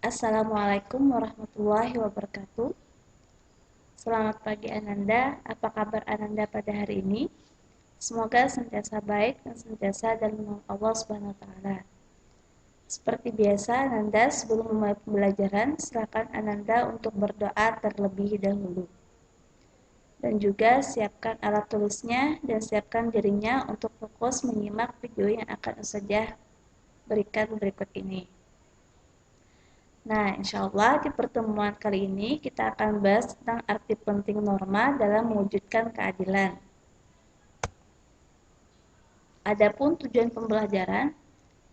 Assalamualaikum warahmatullahi wabarakatuh. Selamat pagi Ananda, apa kabar Ananda pada hari ini? Semoga senantiasa baik dan senantiasa dalam naungan Allah Subhanahu wa taala. Seperti biasa Ananda sebelum memulai pembelajaran, silakan Ananda untuk berdoa terlebih dahulu. Dan juga siapkan alat tulisnya dan siapkan dirinya untuk fokus menyimak video yang akan saja berikan berikut ini. Nah, insya Allah di pertemuan kali ini kita akan bahas tentang arti penting norma dalam mewujudkan keadilan. Adapun tujuan pembelajaran,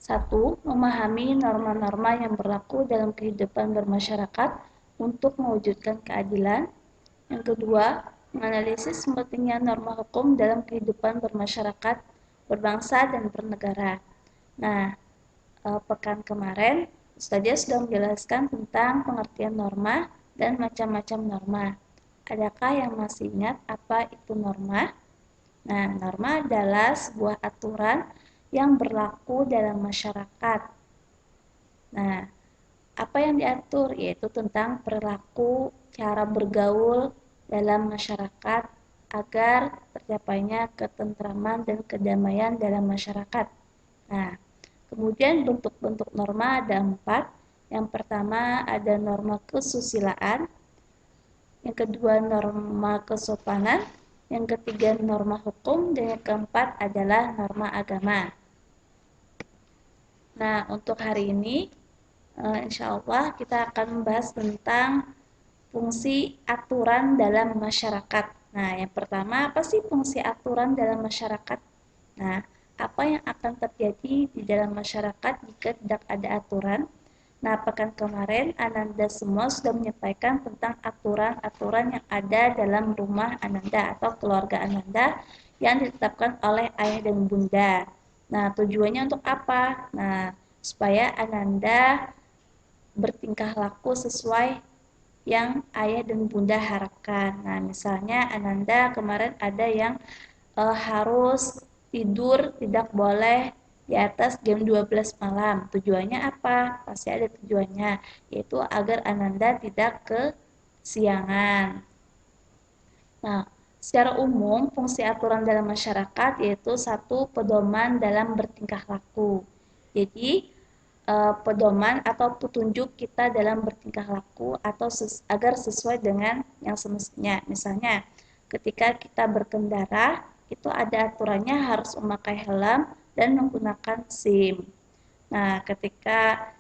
1. Memahami norma-norma yang berlaku dalam kehidupan bermasyarakat untuk mewujudkan keadilan. Yang kedua, menganalisis pentingnya norma hukum dalam kehidupan bermasyarakat, berbangsa, dan bernegara. Nah, pekan kemarin Ustazah sudah menjelaskan tentang pengertian norma dan macam-macam norma. Adakah yang masih ingat apa itu norma? Nah, norma adalah sebuah aturan yang berlaku dalam masyarakat. Nah, apa yang diatur yaitu tentang perilaku, cara bergaul dalam masyarakat agar tercapainya ketentraman dan kedamaian dalam masyarakat. Nah, kemudian bentuk-bentuk norma ada 4. Yang pertama ada norma kesusilaan, yang kedua norma kesopanan, yang ketiga norma hukum, dan yang keempat adalah norma agama. Nah, untuk hari ini insya Allah kita akan membahas tentang fungsi aturan dalam masyarakat. Nah, yang pertama apa sih fungsi aturan dalam masyarakat? Nah, apa yang akan terjadi di dalam masyarakat jika tidak ada aturan? Nah, pekan kemarin Ananda semua sudah menyampaikan tentang aturan-aturan yang ada dalam rumah Ananda atau keluarga Ananda yang ditetapkan oleh ayah dan bunda. Nah, tujuannya untuk apa? Nah, supaya Ananda bertingkah laku sesuai yang ayah dan bunda harapkan. Nah, misalnya Ananda kemarin ada yang harus tidur tidak boleh di atas jam 12 malam. Tujuannya apa? Pasti ada tujuannya, yaitu agar Ananda tidak kesiangan. Nah, secara umum fungsi aturan dalam masyarakat yaitu 1. Pedoman dalam bertingkah laku. Jadi, pedoman atau petunjuk kita dalam bertingkah laku atau agar sesuai dengan yang semestinya. Misalnya, ketika kita berkendara, itu ada aturannya harus memakai helm dan menggunakan SIM. Nah, ketika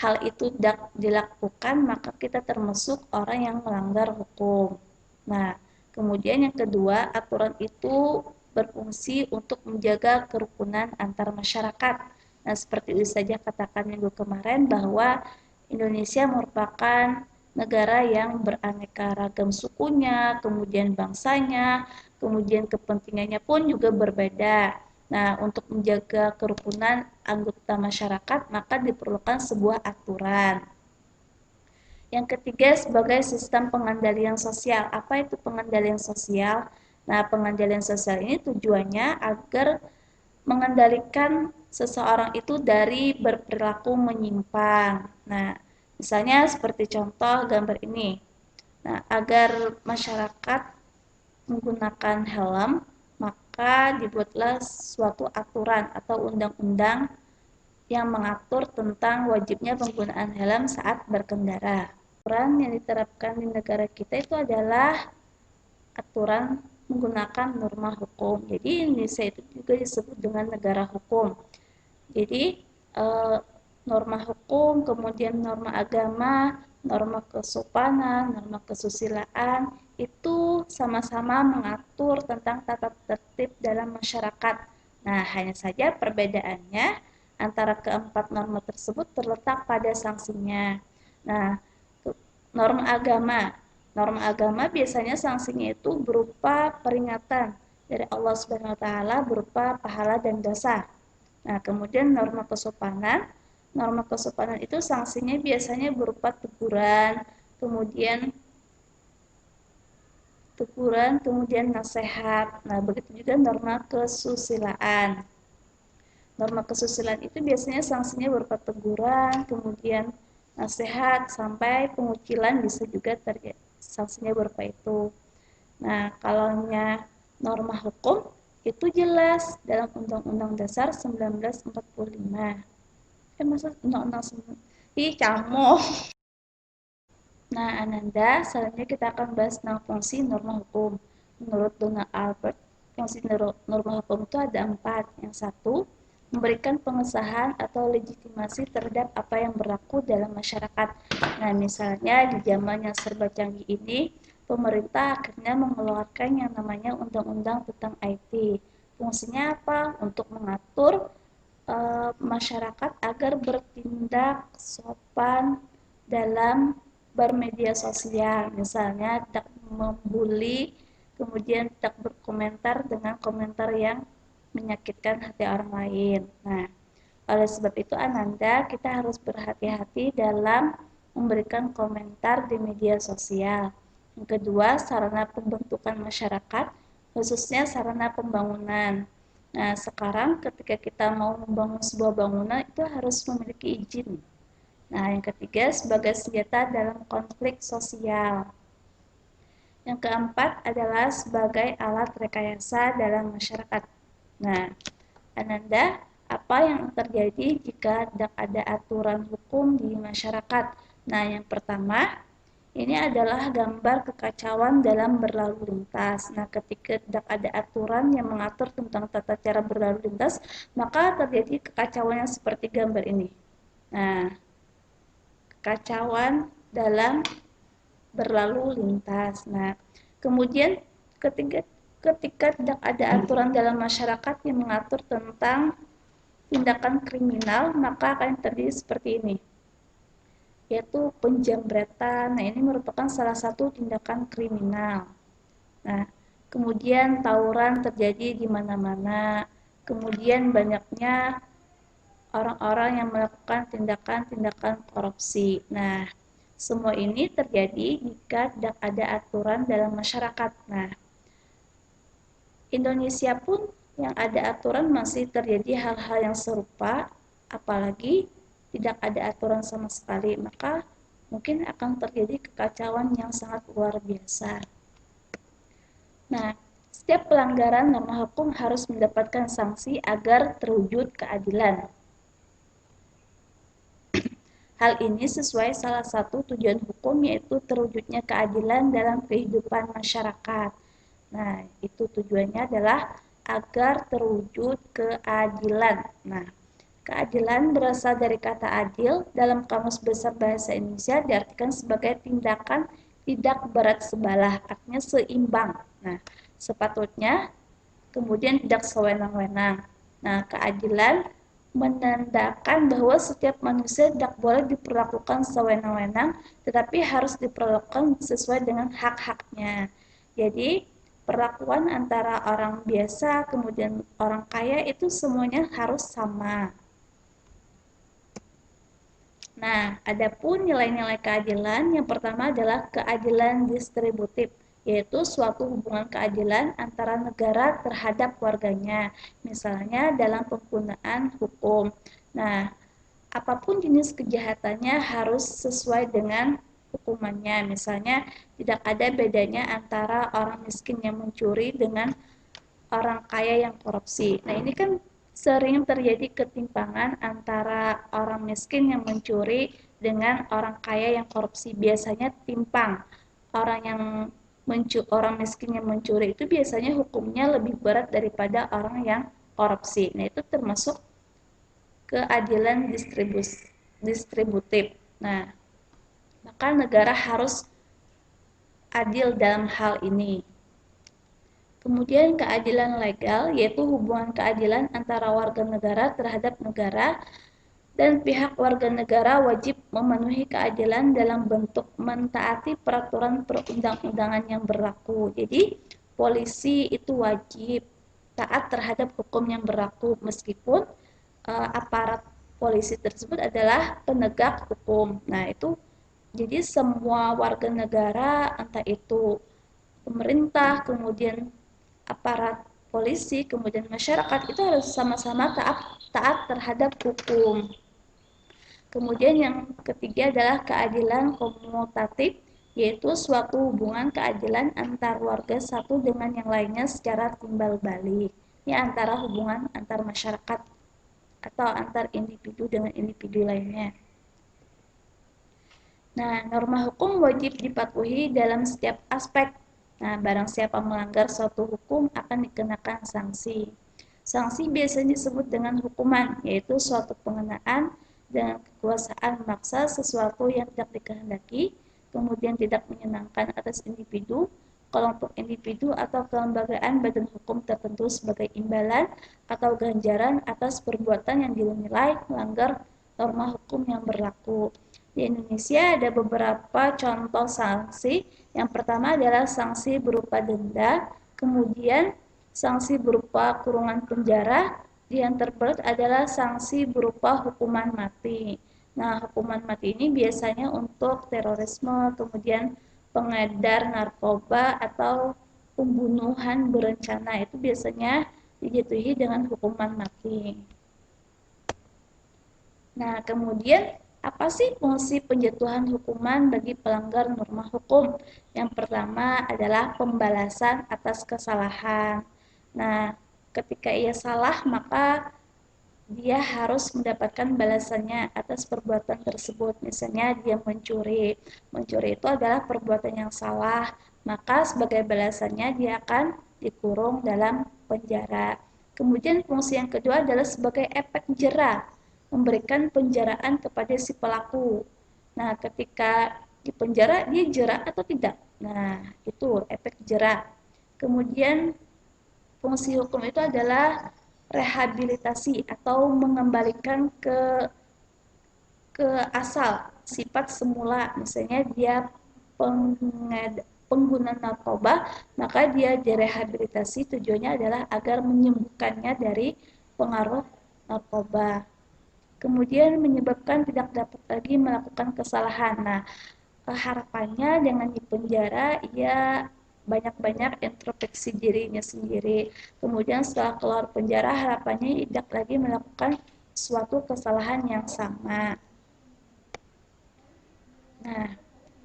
hal itu tidak dilakukan, maka kita termasuk orang yang melanggar hukum. Nah, kemudian yang kedua, aturan itu berfungsi untuk menjaga kerukunan antar masyarakat. Nah, seperti itu saja katakan minggu kemarin bahwa Indonesia merupakan negara yang beraneka ragam sukunya, kemudian bangsanya, kemudian kepentingannya pun juga berbeda. Nah, untuk menjaga kerukunan anggota masyarakat, maka diperlukan sebuah aturan. Yang ketiga, sebagai sistem pengendalian sosial. Apa itu pengendalian sosial? Nah, pengendalian sosial ini tujuannya agar mengendalikan seseorang itu dari berperilaku menyimpang. Nah, misalnya seperti contoh gambar ini. Nah, agar masyarakat menggunakan helm, maka dibuatlah suatu aturan atau undang-undang yang mengatur tentang wajibnya penggunaan helm saat berkendara. Aturan yang diterapkan di negara kita itu adalah aturan menggunakan norma hukum. Jadi Indonesia itu juga disebut dengan negara hukum. Jadi norma hukum, kemudian norma agama, norma kesopanan, norma kesusilaan itu sama-sama mengatur tentang tata tertib dalam masyarakat. Nah, hanya saja perbedaannya antara keempat norma tersebut terletak pada sanksinya. Nah, norma agama. Norma agama biasanya sanksinya itu berupa peringatan dari Allah Subhanahu wa taala berupa pahala dan dosa. Nah, kemudian norma kesopanan itu sanksinya biasanya berupa kemudian nasihat. Nah, begitu juga norma kesusilaan. Norma kesusilaan itu biasanya sanksinya berupa teguran, kemudian nasihat sampai pengucilan bisa juga terjadi sanksinya berupa itu. Nah, kalaunya norma hukum itu jelas dalam Undang-Undang Dasar 1945. Maksud Undang-Undang ih camo. Nah, Ananda, selanjutnya kita akan bahas tentang fungsi norma hukum. Menurut Donald Albert, fungsi norma hukum itu ada 4. Yang satu, memberikan pengesahan atau legitimasi terhadap apa yang berlaku dalam masyarakat. Nah, misalnya di zaman yang serba canggih ini, pemerintah akhirnya mengeluarkan yang namanya undang-undang tentang IT. Fungsinya apa? Untuk mengatur masyarakat agar bertindak sopan dalam bermedia sosial, misalnya tidak membuli, kemudian tidak berkomentar dengan komentar yang menyakitkan hati orang lain. Nah, oleh sebab itu Ananda, kita harus berhati-hati dalam memberikan komentar di media sosial. Yang kedua, sarana pembentukan masyarakat, khususnya sarana pembangunan. Nah, sekarang ketika kita mau membangun sebuah bangunan itu harus memiliki izin. Nah, yang ketiga sebagai senjata dalam konflik sosial. Yang keempat adalah sebagai alat rekayasa dalam masyarakat. Nah, Ananda, apa yang terjadi jika tidak ada aturan hukum di masyarakat? Nah, yang pertama, ini adalah gambar kekacauan dalam berlalu lintas. Nah, ketika tidak ada aturan yang mengatur tentang tata cara berlalu lintas, maka terjadi kekacauan yang seperti gambar ini. Nah, kekacauan dalam berlalu lintas. Nah, kemudian ketika tidak ada aturan dalam masyarakat yang mengatur tentang tindakan kriminal, maka akan terjadi seperti ini, yaitu penjambretan. Nah, ini merupakan salah satu tindakan kriminal. Nah, kemudian tawuran terjadi di mana-mana. Kemudian banyaknya orang-orang yang melakukan tindakan-tindakan korupsi. Nah, semua ini terjadi jika tidak ada aturan dalam masyarakat. Nah, Indonesia pun yang ada aturan masih terjadi hal-hal yang serupa, apalagi tidak ada aturan sama sekali, maka mungkin akan terjadi kekacauan yang sangat luar biasa. Nah, setiap pelanggaran norma hukum harus mendapatkan sanksi agar terwujud keadilan. Hal ini sesuai salah satu tujuan hukum, yaitu terwujudnya keadilan dalam kehidupan masyarakat. Nah, itu tujuannya adalah agar terwujud keadilan. Nah, keadilan berasal dari kata adil. Dalam Kamus Besar Bahasa Indonesia diartikan sebagai tindakan tidak berat sebelah, artinya seimbang. Nah, sepatutnya kemudian tidak sewenang-wenang. Nah, keadilan menandakan bahwa setiap manusia tidak boleh diperlakukan sewenang-wenang, tetapi harus diperlakukan sesuai dengan hak-haknya. Jadi, perlakuan antara orang biasa kemudian orang kaya itu semuanya harus sama. Nah, adapun nilai-nilai keadilan, yang pertama adalah keadilan distributif, yaitu suatu hubungan keadilan antara negara terhadap warganya, misalnya dalam penggunaan hukum. Nah, apapun jenis kejahatannya harus sesuai dengan hukumannya, misalnya tidak ada bedanya antara orang miskin yang mencuri dengan orang kaya yang korupsi. Nah, ini kan sering terjadi ketimpangan antara orang miskin yang mencuri dengan orang kaya yang korupsi. Biasanya timpang. Orang miskin yang mencuri itu biasanya hukumnya lebih berat daripada orang yang korupsi. Nah, itu termasuk keadilan distributif. Nah, maka negara harus adil dalam hal ini. Kemudian keadilan legal, yaitu hubungan keadilan antara warga negara terhadap negara, dan pihak warga negara wajib memenuhi keadilan dalam bentuk mentaati peraturan perundang-undangan yang berlaku. Jadi, polisi itu wajib taat terhadap hukum yang berlaku, meskipun aparat polisi tersebut adalah penegak hukum. Nah, itu jadi semua warga negara, entah itu pemerintah, kemudian aparat polisi, kemudian masyarakat itu harus sama-sama taat terhadap hukum. Kemudian yang ketiga adalah keadilan komutatif, yaitu suatu hubungan keadilan antar warga satu dengan yang lainnya secara timbal balik. Ini antara hubungan antar masyarakat atau antar individu dengan individu lainnya. Nah, norma hukum wajib dipatuhi dalam setiap aspek. Nah, barang siapa melanggar suatu hukum akan dikenakan sanksi. Sanksi biasanya disebut dengan hukuman, yaitu suatu pengenaan dengan kekuasaan memaksa sesuatu yang tidak dikehendaki, kemudian tidak menyenangkan atas individu, kelompok individu atau kelembagaan badan hukum tertentu sebagai imbalan atau ganjaran atas perbuatan yang dinilai melanggar norma hukum yang berlaku. Di Indonesia ada beberapa contoh sanksi. Yang pertama adalah sanksi berupa denda, kemudian sanksi berupa kurungan penjara, yang terberat adalah sanksi berupa hukuman mati. Nah, hukuman mati ini biasanya untuk terorisme, kemudian pengedar narkoba atau pembunuhan berencana itu biasanya dijatuhi dengan hukuman mati. Nah, kemudian apa sih fungsi penjatuhan hukuman bagi pelanggar norma hukum? Yang pertama adalah pembalasan atas kesalahan. Nah, ketika ia salah, maka dia harus mendapatkan balasannya atas perbuatan tersebut. Misalnya dia mencuri. Mencuri itu adalah perbuatan yang salah, maka sebagai balasannya dia akan dikurung dalam penjara. Kemudian fungsi yang kedua adalah sebagai efek jera, memberikan penjaraan kepada si pelaku. Nah, ketika di penjara dia jera atau tidak? Nah, itu efek jera. Kemudian fungsi hukum itu adalah rehabilitasi atau mengembalikan ke asal sifat semula. Misalnya dia pengguna narkoba, maka dia direhabilitasi, tujuannya adalah agar menyembuhkannya dari pengaruh narkoba. Kemudian menyebabkan tidak dapat lagi melakukan kesalahan. Nah, harapannya dengan dipenjara ia banyak-banyak introspeksi dirinya sendiri. Kemudian setelah keluar penjara harapannya tidak lagi melakukan suatu kesalahan yang sama. Nah,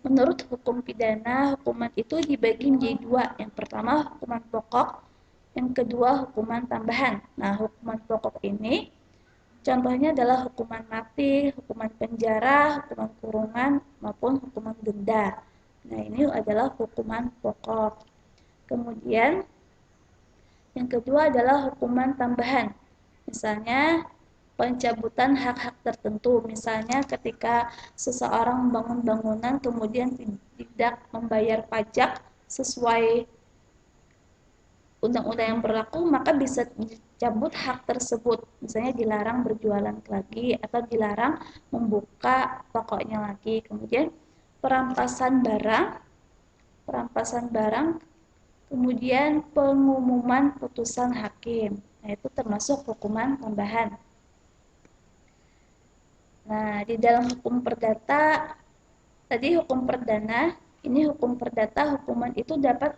menurut hukum pidana, hukuman itu dibagi menjadi dua. Yang pertama hukuman pokok, yang kedua hukuman tambahan. Nah, hukuman pokok ini contohnya adalah hukuman mati, hukuman penjara, hukuman kurungan, maupun hukuman denda. Nah, ini adalah hukuman pokok. Kemudian, yang kedua adalah hukuman tambahan. Misalnya, pencabutan hak-hak tertentu. Misalnya, ketika seseorang membangun bangunan kemudian tidak membayar pajak sesuai undang-undang yang berlaku, maka bisa dicabut hak tersebut. Misalnya dilarang berjualan lagi atau dilarang membuka tokonya lagi. Kemudian perampasan barang, kemudian pengumuman putusan hakim. Nah, itu termasuk hukuman tambahan. Nah, di dalam hukum perdata, tadi hukum perdana, ini hukum perdata, hukuman itu dapat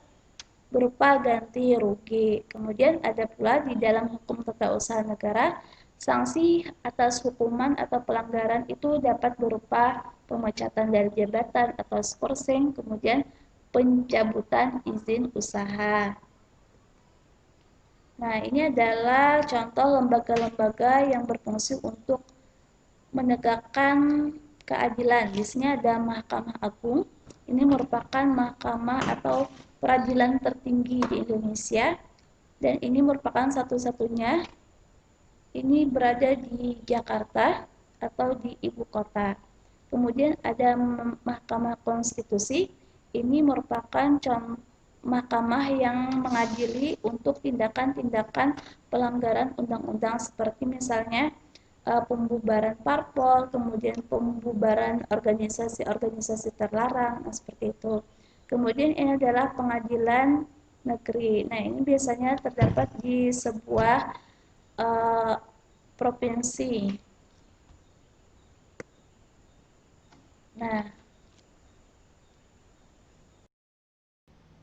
berupa ganti rugi. Kemudian ada pula di dalam hukum tata usaha negara, sanksi atas hukuman atau pelanggaran itu dapat berupa pemecatan dari jabatan atau skorsing, kemudian pencabutan izin usaha. Nah, ini adalah contoh lembaga-lembaga yang berfungsi untuk menegakkan keadilan. Di sini ada Mahkamah Agung. Ini merupakan mahkamah atau peradilan tertinggi di Indonesia dan ini merupakan satu-satunya ini berada di Jakarta atau di ibu kota. Kemudian ada Mahkamah Konstitusi. Ini merupakan mahkamah yang mengadili untuk tindakan-tindakan pelanggaran undang-undang seperti misalnya pembubaran parpol, kemudian pembubaran organisasi-organisasi terlarang, nah seperti itu. Kemudian ini adalah pengadilan negeri. Nah, ini biasanya terdapat di sebuah provinsi.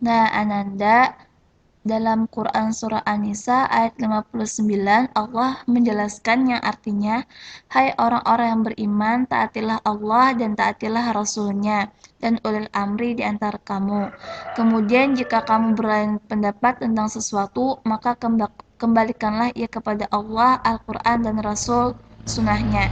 Nah, Ananda, Dalam Quran Surah An-Nisa ayat 59, Allah menjelaskan yang artinya, "Hai orang-orang yang beriman, taatilah Allah dan taatilah Rasul-Nya, dan ulil amri di antara kamu. Kemudian jika kamu berlain pendapat tentang sesuatu, maka kembalikanlah ia kepada Allah, Al-Quran dan Rasul sunnahnya.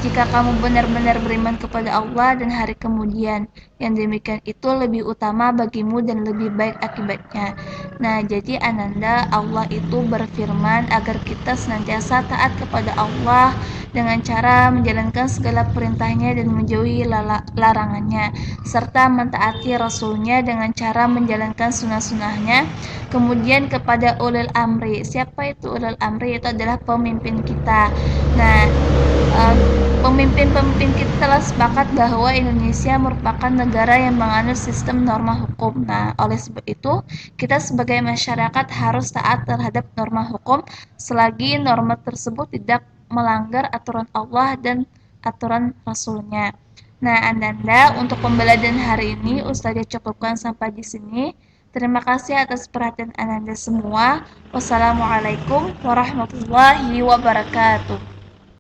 Jika kamu benar-benar beriman kepada Allah dan hari kemudian, yang demikian itu lebih utama bagimu dan lebih baik akibatnya." Nah, jadi Ananda, Allah itu berfirman agar kita senantiasa taat kepada Allah dengan cara menjalankan segala perintahnya dan menjauhi larangannya, serta mentaati Rasulnya dengan cara menjalankan sunnah-sunnahnya. Kemudian kepada ulil amri. Siapa itu ulil amri? Itu adalah pemimpin kita. Nah, eh, pemimpin-pemimpin kita telah sepakat bahwa Indonesia merupakan negara yang menganut sistem norma hukum. Nah, oleh sebab itu, kita sebagai masyarakat harus taat terhadap norma hukum selagi norma tersebut tidak melanggar aturan Allah dan aturan Rasulnya. Nah, Ananda, untuk pembelajaran hari ini Ustazah cukupkan sampai di sini. Terima kasih atas perhatian Ananda semua. Wassalamualaikum warahmatullahi wabarakatuh.